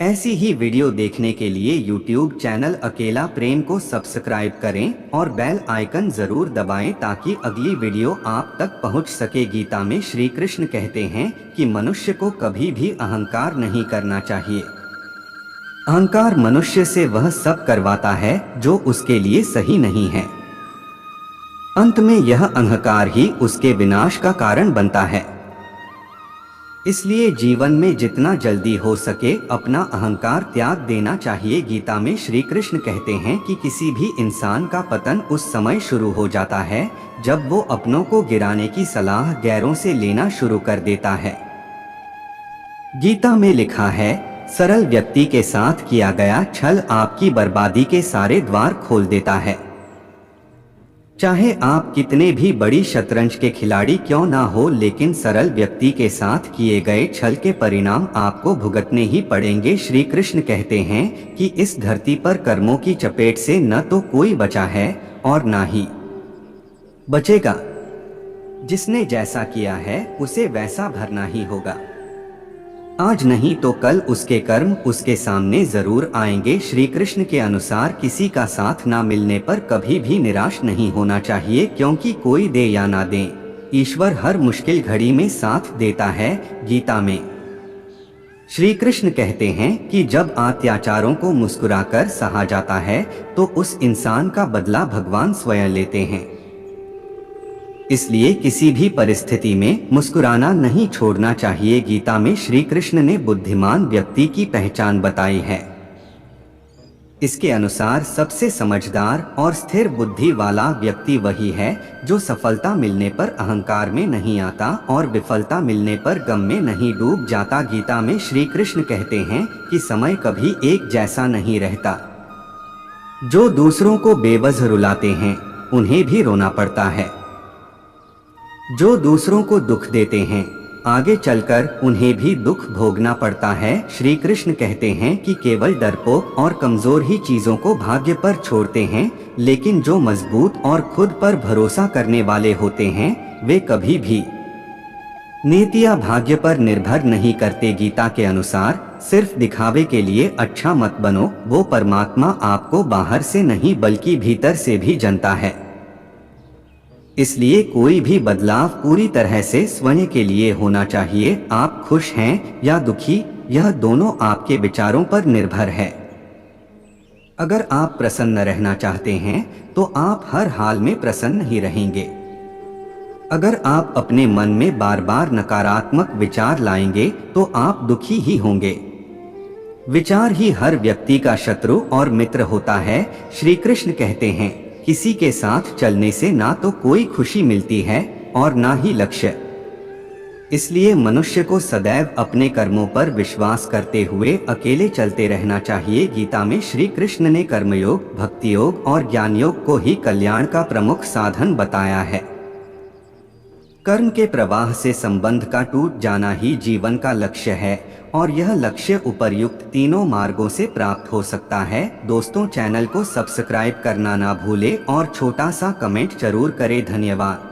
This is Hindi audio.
ऐसी ही वीडियो देखने के लिए YouTube चैनल अकेला प्रेम को सब्सक्राइब करें और बेल आइकन जरूर दबाएं ताकि अगली वीडियो आप तक पहुंच सके। गीता में श्री कृष्ण कहते हैं कि मनुष्य को कभी भी अहंकार नहीं करना चाहिए। अहंकार मनुष्य से वह सब करवाता है जो उसके लिए सही नहीं है। अंत में यह अहंकार ही उसके विनाश का कारण बनता है। इसलिए जीवन में जितना जल्दी हो सके अपना अहंकार त्याग देना चाहिए। गीता में श्री कृष्ण कहते हैं कि किसी भी इंसान का पतन उस समय शुरू हो जाता है जब वो अपनों को गिराने की सलाह गैरों से लेना शुरू कर देता है। गीता में लिखा है, सरल व्यक्ति के साथ किया गया छल आपकी बर्बादी के सारे द्वार खोल देता है। चाहे आप कितने भी बड़ी शतरंज के खिलाड़ी क्यों ना हो, लेकिन सरल व्यक्ति के साथ किए गए छल के परिणाम आपको भुगतने ही पड़ेंगे। श्री कृष्ण कहते हैं कि इस धरती पर कर्मों की चपेट से न तो कोई बचा है और ना ही बचेगा। जिसने जैसा किया है उसे वैसा भरना ही होगा। आज नहीं तो कल उसके कर्म उसके सामने जरूर आएंगे। श्री कृष्ण के अनुसार किसी का साथ ना मिलने पर कभी भी निराश नहीं होना चाहिए, क्योंकि कोई दे या ना दे, ईश्वर हर मुश्किल घड़ी में साथ देता है। गीता में श्री कृष्ण कहते हैं कि जब अत्याचारों को मुस्कुराकर सहा जाता है तो उस इंसान का बदला भगवान स्वयं लेते हैं। इसलिए किसी भी परिस्थिति में मुस्कुराना नहीं छोड़ना चाहिए। गीता में श्री कृष्ण ने बुद्धिमान व्यक्ति की पहचान बताई है। इसके अनुसार सबसे समझदार और स्थिर बुद्धि वाला व्यक्ति वही है जो सफलता मिलने पर अहंकार में नहीं आता और विफलता मिलने पर गम में नहीं डूब जाता। गीता में श्री कृष्ण कहते हैं कि समय कभी एक जैसा नहीं रहता। जो दूसरों को बेवजह रुलाते हैं उन्हें भी रोना पड़ता है। जो दूसरों को दुख देते हैं आगे चलकर उन्हें भी दुख भोगना पड़ता है। श्री कृष्ण कहते हैं कि केवल डरपोक और कमजोर ही चीजों को भाग्य पर छोड़ते हैं, लेकिन जो मजबूत और खुद पर भरोसा करने वाले होते हैं वे कभी भी नीति या भाग्य पर निर्भर नहीं करते। गीता के अनुसार सिर्फ दिखावे के लिए अच्छा मत बनो, वो परमात्मा आपको बाहर से नहीं बल्कि भीतर से भी जानता है। इसलिए कोई भी बदलाव पूरी तरह से स्वयं के लिए होना चाहिए। आप खुश हैं या दुखी, यह दोनों आपके विचारों पर निर्भर है। अगर आप प्रसन्न रहना चाहते हैं तो आप हर हाल में प्रसन्न ही रहेंगे। अगर आप अपने मन में बार बार नकारात्मक विचार लाएंगे तो आप दुखी ही होंगे। विचार ही हर व्यक्ति का शत्रु और मित्र होता है। श्री कृष्ण कहते हैं, किसी के साथ चलने से ना तो कोई खुशी मिलती है और ना ही लक्ष्य। इसलिए मनुष्य को सदैव अपने कर्मों पर विश्वास करते हुए अकेले चलते रहना चाहिए। गीता में श्री कृष्ण ने कर्मयोग, भक्ति योग और ज्ञान योग को ही कल्याण का प्रमुख साधन बताया है। कर्म के प्रवाह से संबंध का टूट जाना ही जीवन का लक्ष्य है और यह लक्ष्य उपर्युक्त तीनों मार्गों से प्राप्त हो सकता है। दोस्तों, चैनल को सब्सक्राइब करना ना भूले और छोटा सा कमेंट जरूर करें। धन्यवाद।